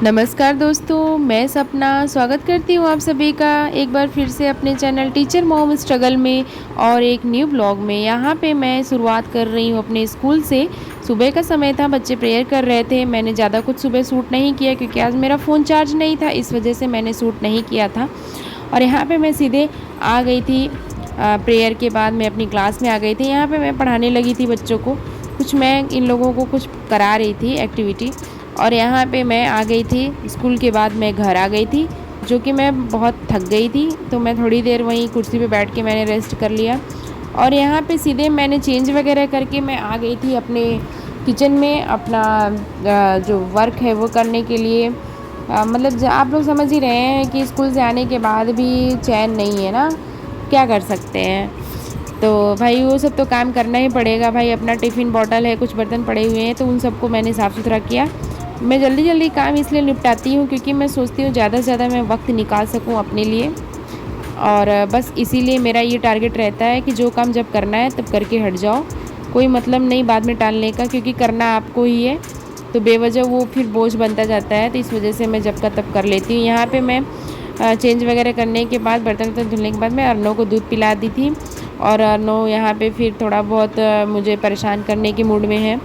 नमस्कार दोस्तों, मैं सपना स्वागत करती हूँ आप सभी का एक बार फिर से अपने चैनल टीचर मॉम स्ट्रगल में और एक न्यू ब्लॉग में। यहाँ पे मैं शुरुआत कर रही हूँ अपने स्कूल से। सुबह का समय था, बच्चे प्रेयर कर रहे थे। मैंने ज़्यादा कुछ सुबह शूट नहीं किया क्योंकि आज मेरा फ़ोन चार्ज नहीं था, इस वजह से मैंने शूट नहीं किया था। और यहाँ पे मैं सीधे आ गई थी। प्रेयर के बाद मैं अपनी क्लास में आ गई थी। यहाँ पे मैं पढ़ाने लगी थी बच्चों को। कुछ मैं इन लोगों को कुछ करा रही थी एक्टिविटी। और यहाँ पे मैं आ गई थी। स्कूल के बाद मैं घर आ गई थी, जो कि मैं बहुत थक गई थी, तो मैं थोड़ी देर वहीं कुर्सी पे बैठ के मैंने रेस्ट कर लिया। और यहाँ पे सीधे मैंने चेंज वगैरह करके मैं आ गई थी अपने किचन में अपना जो वर्क है वो करने के लिए। मतलब आप लोग समझ ही रहे हैं कि स्कूल से आने के बाद भी चैन नहीं है ना, क्या कर सकते हैं। तो भाई वो सब तो काम करना ही पड़ेगा। भाई अपना टिफ़िन बॉटल है, कुछ बर्तन पड़े हुए हैं, तो उन सबको मैंने साफ़ सुथरा किया। मैं जल्दी जल्दी काम इसलिए निपटाती हूँ क्योंकि मैं सोचती हूँ ज़्यादा से ज़्यादा मैं वक्त निकाल सकूँ अपने लिए। और बस इसीलिए मेरा ये टारगेट रहता है कि जो काम जब करना है तब करके हट जाओ। कोई मतलब नहीं बाद में टालने का, क्योंकि करना आपको ही है, तो बेवजह वो फिर बोझ बनता जाता है। तो इस वजह से मैं जब का तब कर लेती हूँ। यहाँ पे मैं चेंज वगैरह करने के बाद, बर्तन वर्तन धुलने के बाद मैं अर्नव को दूध पिला दी थी। और अर्नव यहाँ पे फिर थोड़ा बहुत मुझे परेशान करने के मूड में है।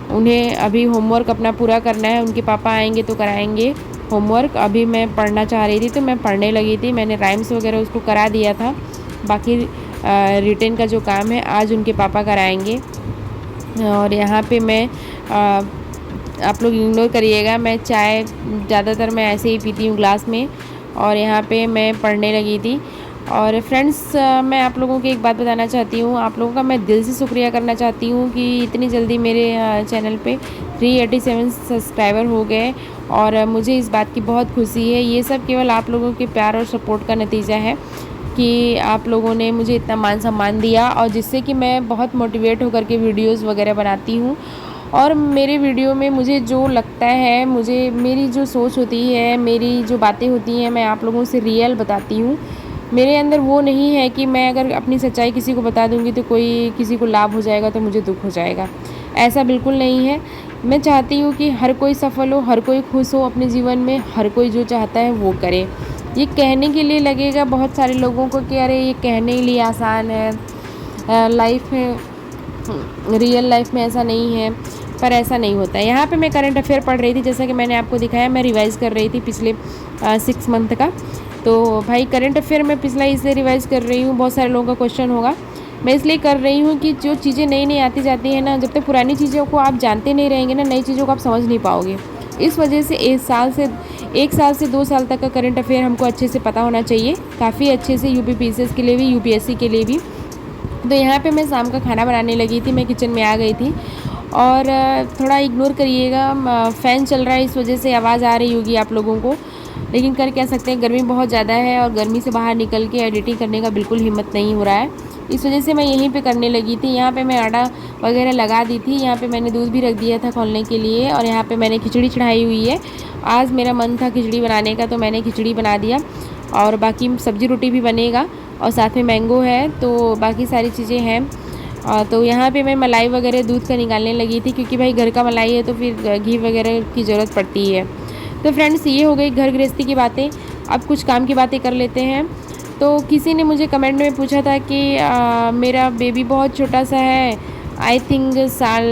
उन्हें अभी होमवर्क अपना पूरा करना है, उनके पापा आएंगे तो कराएंगे होमवर्क। अभी मैं पढ़ना चाह रही थी तो मैं पढ़ने लगी थी। मैंने राइम्स वगैरह उसको करा दिया था। बाकी रिटेन का जो काम है आज उनके पापा कराएंगे। और यहाँ पे मैं आप लोग इग्नोर करिएगा, मैं चाय ज़्यादातर मैं ऐसे ही पीती हूँ ग्लास में। और यहाँ पे मैं पढ़ने लगी थी। और फ्रेंड्स, मैं आप लोगों को एक बात बताना चाहती हूँ। आप लोगों का मैं दिल से शुक्रिया करना चाहती हूँ कि इतनी जल्दी मेरे चैनल पे 387 सब्सक्राइबर हो गए। और मुझे इस बात की बहुत खुशी है। ये सब केवल आप लोगों के प्यार और सपोर्ट का नतीजा है कि आप लोगों ने मुझे इतना मान सम्मान दिया, और जिससे कि मैं बहुत मोटिवेट होकर के वीडियोस वगैरह बनाती हूँ। और मेरे वीडियो में मुझे जो लगता है, मुझे मेरी जो सोच होती है, मेरी जो बातें होती हैं, मैं आप लोगों से रियल बताती हूँ। मेरे अंदर वो नहीं है कि मैं अगर अपनी सच्चाई किसी को बता दूँगी तो कोई किसी को लाभ हो जाएगा तो मुझे दुख हो जाएगा। ऐसा बिल्कुल नहीं है। मैं चाहती हूँ कि हर कोई सफल हो, हर कोई खुश हो अपने जीवन में, हर कोई जो चाहता है वो करे। ये कहने के लिए लगेगा बहुत सारे लोगों को कि अरे ये कहने के लिए आसान है, लाइफ में रियल लाइफ में ऐसा नहीं है, पर ऐसा नहीं होता है। यहाँ पे मैं करंट अफेयर पढ़ रही थी, जैसा कि मैंने आपको दिखाया। मैं रिवाइज़ कर रही थी पिछले 6 मंथ का। तो भाई करंट अफेयर में पिछला इसलिए रिवाइज़ कर रही हूँ, बहुत सारे लोगों का क्वेश्चन होगा। मैं इसलिए कर रही हूँ कि जो चीज़ें नई नई आती जाती हैं ना, जब तक पुरानी चीज़ों को आप जानते नहीं रहेंगे ना, नई चीज़ों को आप समझ नहीं पाओगे। इस वजह से 1 साल से 2 साल तक का करंट अफेयर हमको अच्छे से पता होना चाहिए, काफ़ी अच्छे से, यूपीपीसीएस के लिए भी, यूपीएससी के लिए भी। तो यहाँ पे मैं शाम का खाना बनाने लगी थी, मैं किचन में आ गई थी। और थोड़ा इग्नोर करिएगा, फ़ैन चल रहा है, इस वजह से आवाज़ आ रही होगी आप लोगों को। लेकिन कर क्या सकते हैं, गर्मी बहुत ज़्यादा है और गर्मी से बाहर निकल के एडिटिंग करने का बिल्कुल हिम्मत नहीं हो रहा है। इस वजह से मैं यहीं पे करने लगी थी। यहाँ पे मैं आटा वगैरह लगा दी थी। यहाँ पे मैंने दूध भी रख दिया था खोलने के लिए। और यहाँ पे मैंने खिचड़ी चढ़ाई हुई है। आज मेरा मन था खिचड़ी बनाने का, तो मैंने खिचड़ी बना दिया। और बाकी सब्ज़ी रोटी भी बनेगा, और साथ में मैंगो है, तो बाकी सारी चीज़ें हैं। तो यहाँ पे मैं मलाई वगैरह दूध का निकालने लगी थी, क्योंकि भाई घर का मलाई है तो फिर घी वगैरह की ज़रूरत पड़ती है। तो फ्रेंड्स, ये हो गई घर गृहस्थी की बातें। अब कुछ काम की बातें कर लेते हैं। तो किसी ने मुझे कमेंट में पूछा था कि मेरा बेबी बहुत छोटा सा है, आई थिंक साल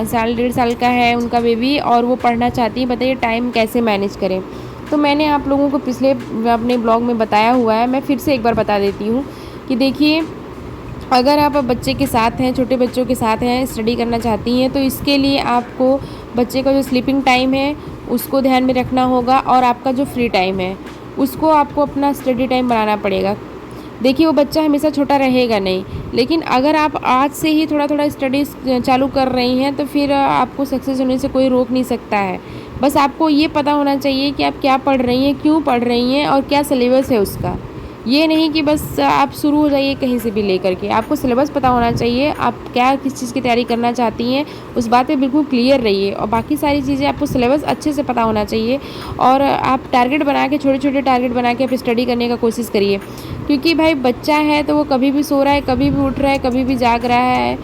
1.5 साल का है उनका बेबी, और वो पढ़ना चाहती है, बताइए टाइम कैसे मैनेज करें। तो मैंने आप लोगों को पिछले अपने ब्लॉग में बताया हुआ है, मैं फिर से एक बार बता देती हूँ कि देखिए, अगर आप बच्चे के साथ हैं, छोटे बच्चों के साथ हैं, स्टडी करना चाहती हैं, तो इसके लिए आपको बच्चे का जो स्लीपिंग टाइम है उसको ध्यान में रखना होगा, और आपका जो फ्री टाइम है उसको आपको अपना स्टडी टाइम बनाना पड़ेगा। देखिए, वो बच्चा हमेशा छोटा रहेगा नहीं, लेकिन अगर आप आज से ही थोड़ा थोड़ा स्टडीज़ चालू कर रही हैं तो फिर आपको सक्सेस होने से कोई रोक नहीं सकता है। बस आपको ये पता होना चाहिए कि आप क्या पढ़ रही हैं, क्यों पढ़ रही हैं, और क्या सिलेबस है उसका। ये नहीं कि बस आप शुरू हो जाइए कहीं से भी लेकर के। आपको सिलेबस पता होना चाहिए, आप क्या किस चीज़ की तैयारी करना चाहती हैं, उस बात पे बिल्कुल क्लियर रहिए। और बाकी सारी चीज़ें आपको सिलेबस अच्छे से पता होना चाहिए। और आप टारगेट बना के, छोटे छोटे टारगेट बना के आप स्टडी करने का कोशिश करिए। क्योंकि भाई बच्चा है तो वो कभी भी सो रहा है, कभी भी उठ रहा है, कभी भी जाग रहा है।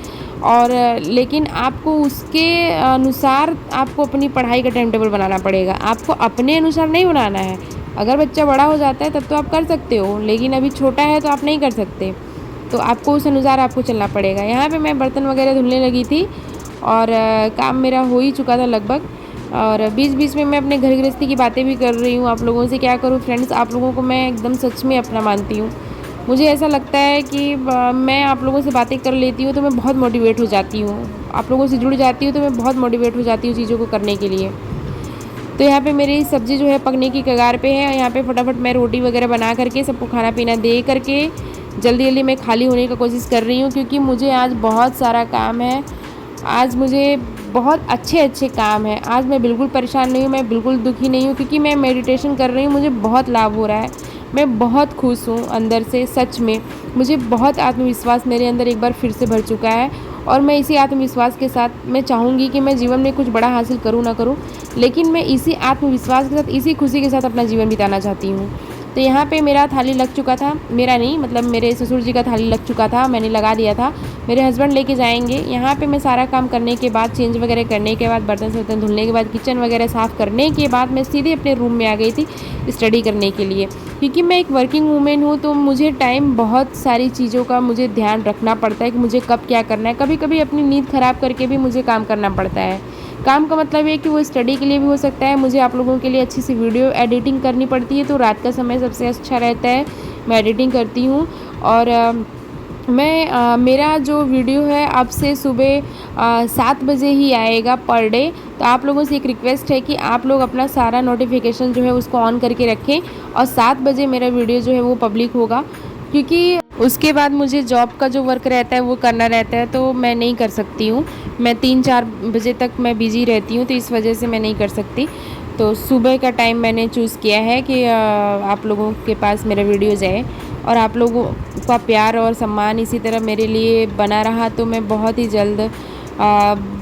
और लेकिन आपको उसके अनुसार आपको अपनी पढ़ाई का टाइम टेबल बनाना पड़ेगा। आपको अपने अनुसार नहीं बनाना है। अगर बच्चा बड़ा हो जाता है तब तो आप कर सकते हो, लेकिन अभी छोटा है तो आप नहीं कर सकते। तो आपको उस अनुसार आपको चलना पड़ेगा। यहाँ पे मैं बर्तन वगैरह धुलने लगी थी और काम मेरा हो ही चुका था लगभग। और बीच बीच में मैं अपने घर गृहस्थी की बातें भी कर रही हूँ आप लोगों से। क्या करूँ फ्रेंड्स, आप लोगों को मैं एकदम सच में अपना मानती हूँ। मुझे ऐसा लगता है कि मैं आप लोगों से बातें कर लेती हूँ तो मैं बहुत मोटिवेट हो जाती हूँ। आप लोगों से जुड़ जाती हूँ तो मैं बहुत मोटिवेट हो जाती हूँ चीज़ों को करने के लिए। तो यहाँ पे मेरी सब्ज़ी जो है पकने की कगार पे है। यहाँ पे फटाफट मैं रोटी वगैरह बना करके सबको खाना पीना दे करके जल्दी जल्दी मैं खाली होने का कोशिश कर रही हूँ, क्योंकि मुझे आज बहुत सारा काम है। आज मुझे बहुत अच्छे अच्छे काम है। आज मैं बिल्कुल परेशान नहीं हूँ, मैं बिल्कुल दुखी नहीं हूँ, क्योंकि मैं मेडिटेशन कर रही हूँ। मुझे बहुत लाभ हो रहा है। मैं बहुत खुश हूँ अंदर से, सच में। मुझे बहुत आत्मविश्वास मेरे अंदर एक बार फिर से भर चुका है। और मैं इसी आत्मविश्वास के साथ मैं चाहूँगी कि मैं जीवन में कुछ बड़ा हासिल करूँ ना करूँ, लेकिन मैं इसी आत्मविश्वास के साथ, इसी खुशी के साथ अपना जीवन बिताना चाहती हूँ। तो यहाँ पे मेरा थाली लग चुका था, मेरा नहीं मतलब मेरे ससुर जी का थाली लग चुका था, मैंने लगा दिया था। मेरे हस्बैंड लेके जाएंगे। यहाँ पे मैं सारा काम करने के बाद, चेंज वगैरह करने के बाद, बर्तन वर्तन धुलने के बाद, किचन वगैरह साफ़ करने के बाद मैं सीधे अपने रूम में आ गई थी स्टडी करने के लिए। क्योंकि मैं एक वर्किंग वूमेन हूँ तो मुझे टाइम, बहुत सारी चीज़ों का मुझे ध्यान रखना पड़ता है कि मुझे कब क्या करना है। कभी कभी अपनी नींद ख़राब करके भी मुझे काम करना पड़ता है। काम का मतलब है कि वो स्टडी के लिए भी हो सकता है, मुझे आप लोगों के लिए अच्छी सी वीडियो एडिटिंग करनी पड़ती है, तो रात का समय सबसे अच्छा रहता है। मैं एडिटिंग करती हूँ और मेरा जो वीडियो है अब से सुबह 7 बजे ही आएगा पर डे। तो आप लोगों से एक रिक्वेस्ट है कि आप लोग अपना सारा नोटिफिकेशन जो है उसको ऑन करके रखें और 7 बजे मेरा वीडियो जो है वो पब्लिक होगा, क्योंकि उसके बाद मुझे जॉब का जो वर्क रहता है वो करना रहता है, तो मैं नहीं कर सकती हूँ। मैं 3-4 बजे तक मैं बिज़ी रहती हूँ, तो इस वजह से मैं नहीं कर सकती। तो सुबह का टाइम मैंने चूज़ किया है कि आप लोगों के पास मेरा वीडियो जाए और आप लोगों का प्यार और सम्मान इसी तरह मेरे लिए बना रहा तो मैं बहुत ही जल्द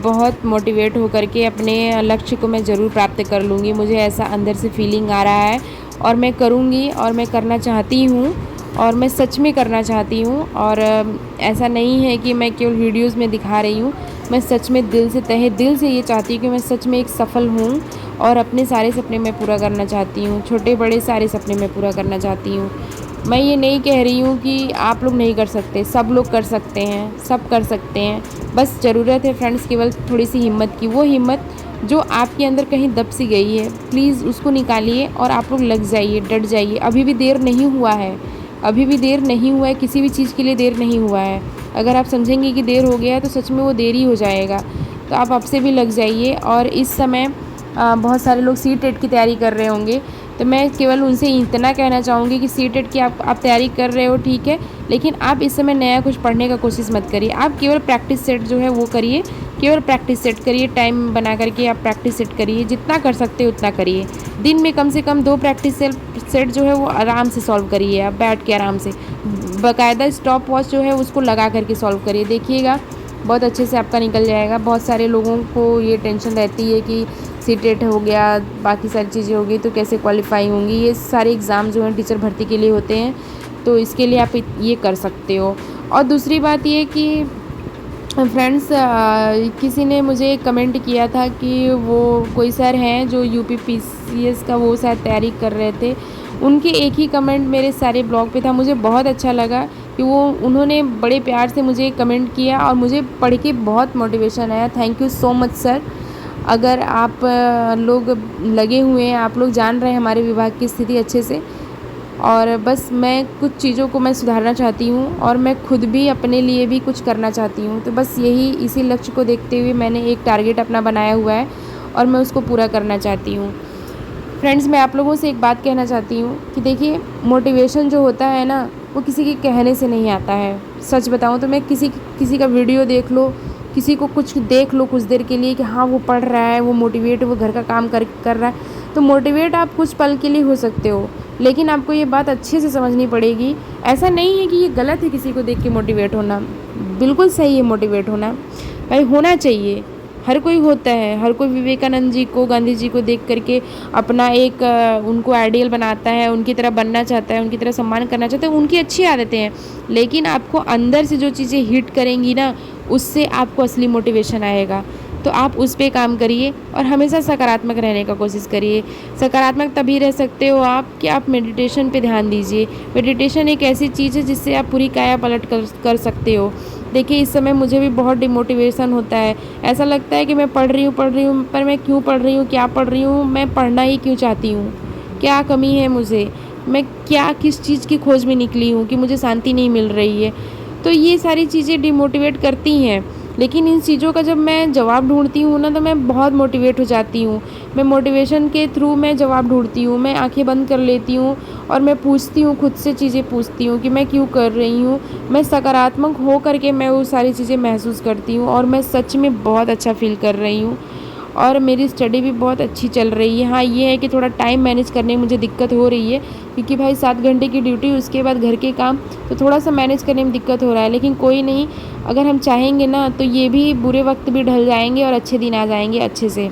बहुत मोटिवेट होकर के अपने लक्ष्य को मैं ज़रूर प्राप्त कर लूँगी। मुझे ऐसा अंदर से फीलिंग आ रहा है और मैं करूँगी और मैं करना चाहती हूँ और मैं सच में करना चाहती हूँ। और ऐसा नहीं है कि मैं केवल वीडियोज़ में दिखा रही हूँ, मैं सच में दिल से, तहे दिल से ये चाहती हूँ कि मैं सच में एक सफल हूँ और अपने सारे सपने मैं पूरा करना चाहती हूँ। छोटे बड़े सारे सपने मैं पूरा करना चाहती हूँ। मैं ये नहीं कह रही हूँ कि आप लोग नहीं कर सकते, सब लोग कर सकते हैं, सब कर सकते हैं। बस ज़रूरत है फ्रेंड्स केवल थोड़ी सी हिम्मत की। वो हिम्मत जो आपके अंदर कहीं दब सी गई है, प्लीज़ उसको निकालिए और आप लोग लग जाइए, डट जाइए। अभी भी देर नहीं हुआ है, अभी भी देर नहीं हुआ है, किसी भी चीज़ के लिए देर नहीं हुआ है। अगर आप समझेंगे कि देर हो गया है तो सच में वो देर ही हो जाएगा। तो आप अब से भी लग जाइए। और इस समय बहुत सारे लोग सी-टेट की तैयारी कर रहे होंगे, तो मैं केवल उनसे इतना कहना चाहूँगी कि सी-टेट की आप तैयारी कर रहे हो ठीक है, लेकिन आप इस समय नया कुछ पढ़ने का कोशिश मत करिए। आप केवल प्रैक्टिस सेट जो है वो करिए, केवल प्रैक्टिस सेट करिए। टाइम बना करके आप प्रैक्टिस सेट करिए, जितना कर सकते हो उतना करिए। दिन में कम से कम 2 प्रैक्टिस सेट जो है वो आराम से सॉल्व करिए। आप बैठ के आराम से, बाकायदा स्टॉप वॉच जो है उसको लगा करके सॉल्व करिए, देखिएगा बहुत अच्छे से आपका निकल जाएगा। बहुत सारे लोगों को ये टेंशन रहती है कि सी-टेट हो गया, बाकी सारी चीज़ें हो गई तो कैसे क्वालिफाई होंगी। ये सारे एग्ज़ाम जो हैं टीचर भर्ती के लिए होते हैं, तो इसके लिए आप ये कर सकते हो। और दूसरी बात ये कि फ्रेंड्स, किसी ने मुझे कमेंट किया था कि वो कोई सर हैं जो यूपीपीसीएस का वो शायद तैयारी कर रहे थे, उनके एक ही कमेंट मेरे सारे ब्लॉग पे था। मुझे बहुत अच्छा लगा कि उन्होंने बड़े प्यार से मुझे कमेंट किया और मुझे पढ़ के बहुत मोटिवेशन आया। Thank you so much sir. अगर आप लोग लगे हुए हैं, आप लोग जान रहे हैं हमारे विभाग की स्थिति अच्छे से, और बस मैं कुछ चीज़ों को मैं सुधारना चाहती हूँ और मैं खुद भी अपने लिए भी कुछ करना चाहती हूँ। तो बस इसी लक्ष्य को देखते हुए मैंने एक टारगेट अपना बनाया हुआ है और मैं उसको पूरा करना चाहती हूँ। फ्रेंड्स, मैं आप लोगों से एक बात कहना चाहती हूँ कि देखिए, मोटिवेशन जो होता है ना, वो किसी के कहने से नहीं आता है। सच बताऊँ तो मैं किसी का वीडियो देख लो, किसी को कुछ देख लो कुछ देर के लिए कि हाँ वो पढ़ रहा है, वो मोटिवेट, वो घर का काम कर रहा है, तो मोटिवेट आप कुछ पल के लिए हो सकते हो, लेकिन आपको ये बात अच्छे से समझनी पड़ेगी। ऐसा नहीं है कि ये गलत है किसी को देख के मोटिवेट होना, बिल्कुल सही है मोटिवेट होना, भाई होना चाहिए। हर कोई होता है, हर कोई विवेकानंद जी को, गांधी जी को देख करके अपना एक उनको आइडियल बनाता है, उनकी तरह बनना चाहता है, उनकी तरह सम्मान करना चाहता है, उनकी अच्छी आदतें हैं। लेकिन आपको अंदर से जो चीज़ें हिट करेंगी ना, उससे आपको असली मोटिवेशन आएगा। तो आप उस पे काम करिए और हमेशा सकारात्मक रहने का कोशिश करिए। सकारात्मक तभी रह सकते हो आप कि आप मेडिटेशन पे ध्यान दीजिए। मेडिटेशन एक ऐसी चीज़ है जिससे आप पूरी काया पलट कर सकते हो। देखिए, इस समय मुझे भी बहुत डिमोटिवेशन होता है। ऐसा लगता है कि मैं पढ़ रही हूँ, पर मैं क्यों पढ़ रही हूँ, क्या पढ़ रही हूँ, मैं पढ़ना ही क्यों चाहती हूँ? क्या कमी है मुझे? मैं क्या किस चीज़ की खोज में निकली हूँ कि मुझे शांति नहीं मिल रही है? तो ये सारी चीज़ें डिमोटिवेट करती हैं। लेकिन इन चीज़ों का जब मैं जवाब ढूँढती हूँ ना, तो मैं बहुत मोटिवेट हो जाती हूँ। मैं मोटिवेशन के थ्रू मैं जवाब ढूँढती हूँ। मैं आँखें बंद कर लेती हूँ और मैं पूछती हूँ, खुद से चीज़ें पूछती हूँ कि मैं क्यों कर रही हूँ। मैं सकारात्मक हो करके मैं वो सारी चीज़ें महसूस करती हूँ और मैं सच में बहुत अच्छा फ़ील कर रही हूँ। और मेरी स्टडी भी बहुत अच्छी चल रही है। हाँ, ये है कि थोड़ा टाइम मैनेज करने में मुझे दिक्कत हो रही है, क्योंकि भाई 7 घंटे की ड्यूटी, उसके बाद घर के काम, तो थोड़ा-सा मैनेज करने में दिक्कत हो रहा है। लेकिन कोई नहीं, अगर हम चाहेंगे ना, तो ये भी बुरे वक़्त भी ढल जाएँगे और अच्छे दिन आ जाएँगे अच्छे से।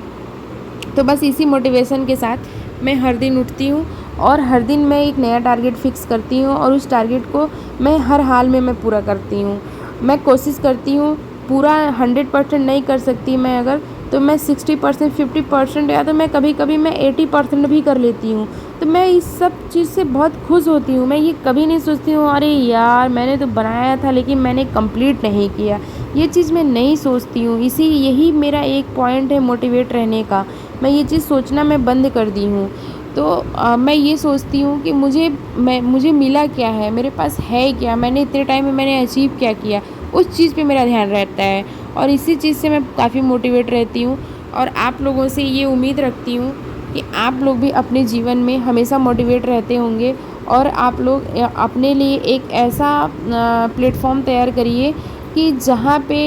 तो बस इसी मोटिवेशन के साथ मैं हर दिन उठती हूँ और हर दिन मैं एक नया टारगेट फ़िक्स करती हूँ और उस टारगेट को मैं हर हाल में मैं पूरा करती हूँ। मैं कोशिश करती हूँ, पूरा 100% नहीं कर सकती मैं अगर, तो मैं 60%, 50% या तो मैं कभी-कभी मैं 80% भी कर लेती हूँ। तो मैं इस सब चीज़ से बहुत खुश होती हूँ। मैं ये कभी नहीं सोचती हूँ, अरे यार मैंने तो बनाया था लेकिन मैंने कंप्लीट नहीं किया। ये चीज़ मैं नहीं सोचती हूँ। यही मेरा एक पॉइंट है मोटिवेट रहने का। मैं ये चीज़ सोचना मैं बंद कर दी हूँ। तो मैं ये सोचती हूँ कि मुझे मिला क्या है, मेरे पास है क्या, मैंने इतने टाइम में मैंने अचीव क्या किया, उस चीज़ पे मेरा ध्यान रहता है और इसी चीज़ से मैं काफ़ी मोटिवेट रहती हूँ। और आप लोगों से ये उम्मीद रखती हूँ कि आप लोग भी अपने जीवन में हमेशा मोटिवेट रहते होंगे और आप लोग अपने लिए एक ऐसा प्लेटफ़ॉर्म तैयार करिए कि जहाँ पे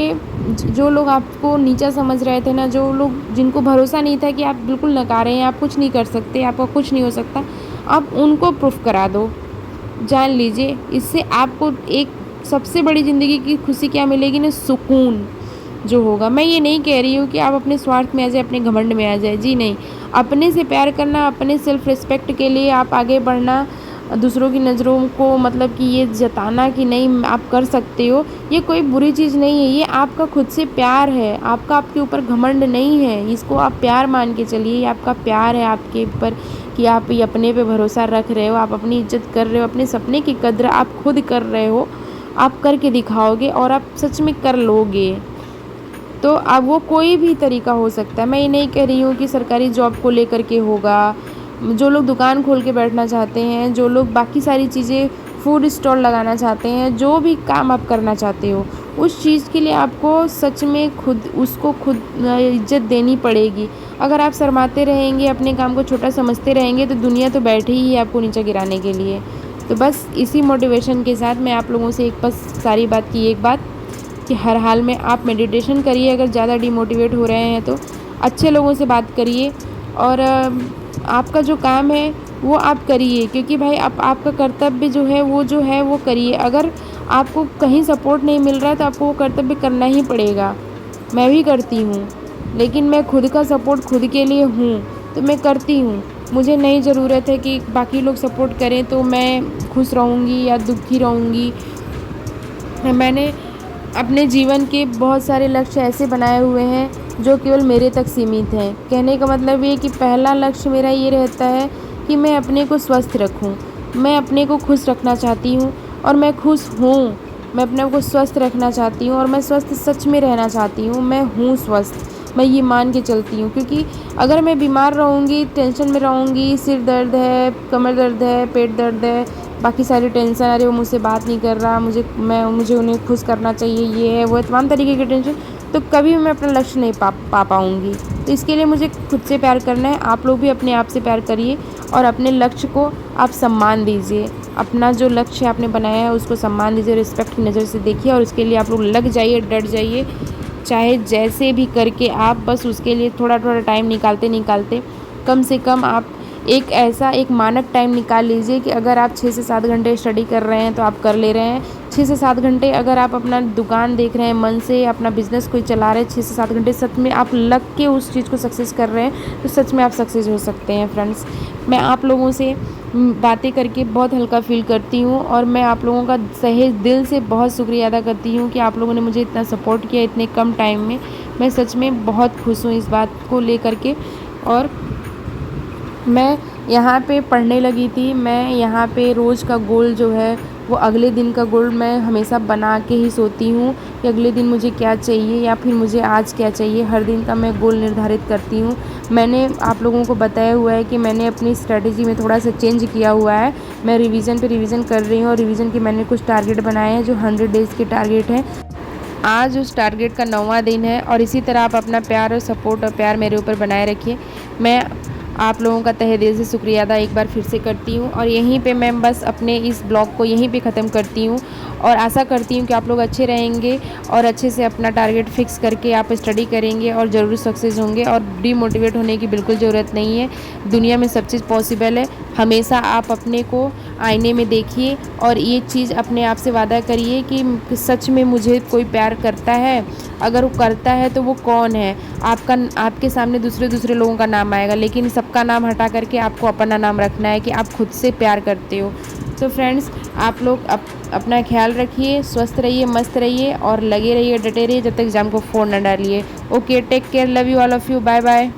जो लोग आपको नीचा समझ रहे थे ना, जो लोग जिनको भरोसा नहीं था कि आप बिल्कुल नकारे हैं, आप कुछ नहीं कर सकते, आपका कुछ नहीं हो सकता, आप उनको प्रूफ करा दो। जान लीजिए, इससे आपको एक सबसे बड़ी ज़िंदगी की खुशी क्या मिलेगी ना, सुकून जो होगा। मैं ये नहीं कह रही हूँ कि आप अपने स्वार्थ में आ जाए, अपने घमंड में आ जाए, जी नहीं। अपने से प्यार करना, अपने सेल्फ रिस्पेक्ट के लिए आप आगे बढ़ना, दूसरों की नज़रों को मतलब कि ये जताना कि नहीं आप कर सकते हो, ये कोई बुरी चीज़ नहीं है। ये आपका खुद से प्यार है, आपका आपके ऊपर घमंड नहीं है। इसको आप प्यार मान के चलिए, ये आपका प्यार है आपके ऊपर कि आप ये अपने पे भरोसा रख रहे हो, आप अपनी इज़्ज़त कर रहे हो, अपने सपने की कद्र आप खुद कर रहे हो। आप करके दिखाओगे और आप सच में कर लोगे। तो अब वो कोई भी तरीका हो सकता है। मैं ये नहीं कह रही हूँ कि सरकारी जॉब को लेकर के होगा। जो लोग दुकान खोल के बैठना चाहते हैं, जो लोग बाकी सारी चीज़ें फूड स्टॉल लगाना चाहते हैं, जो भी काम आप करना चाहते हो, उस चीज़ के लिए आपको सच में खुद इज़्ज़त देनी पड़ेगी। अगर आप शर्माते रहेंगे, अपने काम को छोटा समझते रहेंगे, तो दुनिया तो बैठी ही है आपको नीचे गिराने के लिए। तो बस इसी मोटिवेशन के साथ मैं आप लोगों से एक बस सारी बात की एक बात कि हर हाल में आप मेडिटेशन करिए। अगर ज़्यादा डिमोटिवेट हो रहे हैं तो अच्छे लोगों से बात करिए और आपका जो काम है वो आप करिए, क्योंकि भाई आपका कर्तव्य जो है वो करिए। अगर आपको कहीं सपोर्ट नहीं मिल रहा है तो आपको वो कर्तव्य करना ही पड़ेगा। मैं भी करती हूँ, लेकिन मैं खुद का सपोर्ट खुद के लिए हूँ तो मैं करती हूँ। मुझे नहीं ज़रूरत है कि बाकी लोग सपोर्ट करें तो मैं खुश रहूँगी या दुखी रहूँगी। मैंने अपने जीवन के बहुत सारे लक्ष्य ऐसे बनाए हुए हैं जो केवल मेरे तक सीमित हैं। कहने का मतलब ये कि पहला लक्ष्य मेरा ये रहता है कि मैं अपने को स्वस्थ रखूं। मैं अपने को खुश रखना चाहती हूं और मैं खुश हूं। मैं अपने को स्वस्थ रखना चाहती हूं और मैं स्वस्थ सच में रहना चाहती हूं। मैं हूं स्वस्थ, मैं ये मान के चलती हूँ, क्योंकि अगर मैं बीमार रहूँगी, टेंशन में रहूँगी, सिर दर्द है, कमर दर्द है, पेट दर्द है, बाकी सारी टेंशन, अरे वो मुझसे बात नहीं कर रहा, मुझे उन्हें खुश करना चाहिए, ये है वो है, तमाम तरीके की टेंशन, तो कभी मैं अपना लक्ष्य नहीं पा पाऊँगी। तो इसके लिए मुझे खुद से प्यार करना है। आप लोग भी अपने आप से प्यार करिए और अपने लक्ष्य को आप सम्मान दीजिए। अपना जो लक्ष्य आपने बनाया है उसको सम्मान दीजिए, रिस्पेक्ट की नज़र से देखिए और उसके लिए आप लोग लग जाइए, डट जाइए। चाहे जैसे भी करके आप बस उसके लिए थोड़ा-थोड़ा टाइम निकालते कम से कम आप एक मानक टाइम निकाल लीजिए कि अगर आप 6 से 7 घंटे स्टडी कर रहे हैं तो आप कर ले रहे हैं। 6 से 7 घंटे अगर आप अपना दुकान देख रहे हैं मन से, अपना बिज़नेस कोई चला रहे हैं 6 से 7 घंटे, सच में आप लग के उस चीज़ को सक्सेस कर रहे हैं, तो सच में आप सक्सेस हो सकते हैं फ्रेंड्स। मैं आप लोगों से बातें करके बहुत हल्का फ़ील करती हूँ और मैं आप लोगों का तहे दिल से बहुत शुक्रिया अदा करती हूँ कि आप लोगों ने मुझे इतना सपोर्ट किया इतने कम टाइम में। मैं सच में बहुत खुश हूँ इस बात को लेकर के। और मैं यहाँ पे पढ़ने लगी थी, मैं यहाँ पे रोज़ का गोल जो है वो अगले दिन का गोल मैं हमेशा बना के ही सोती हूँ कि अगले दिन मुझे क्या चाहिए या फिर मुझे आज क्या चाहिए, हर दिन का मैं गोल निर्धारित करती हूँ। मैंने आप लोगों को बताया हुआ है कि मैंने अपनी स्ट्रैटेजी में थोड़ा सा चेंज किया हुआ है। मैं रिवीजन पे रिवीजन कर रही हूँ और रिवीजन के मैंने कुछ टारगेट बनाए हैं जो 100 डेज़ के टारगेट हैं। आज उस टारगेट का 9वां दिन है और इसी तरह आप अपना प्यार और सपोर्ट और प्यार मेरे ऊपर बनाए रखिए। मैं आप लोगों का तहे दिल से शुक्रिया अदा एक बार फिर से करती हूँ और यहीं पे मैं बस अपने इस ब्लॉग को यहीं पे ख़त्म करती हूँ और आशा करती हूँ कि आप लोग अच्छे रहेंगे और अच्छे से अपना टारगेट फिक्स करके आप स्टडी करेंगे और ज़रूर सक्सेस होंगे। और डीमोटिवेट होने की बिल्कुल ज़रूरत नहीं है, दुनिया में सब चीज़ पॉसिबल है। हमेशा आप अपने को आईने में देखिए और ये चीज़ अपने आप से वादा करिए कि सच में मुझे कोई प्यार करता है, अगर वो करता है तो वो कौन है। आपके सामने दूसरे लोगों का नाम आएगा, लेकिन सबका नाम हटा करके आपको अपना नाम रखना है कि आप खुद से प्यार करते हो। तो फ्रेंड्स, आप लोग अपना ख्याल रखिए, स्वस्थ रहिए, मस्त रहिए और लगे रहिए, डटे रहिए जब तक एग्ज़ाम को फ़ोन न डालिए। Okay, take care, love you all of you, bye bye.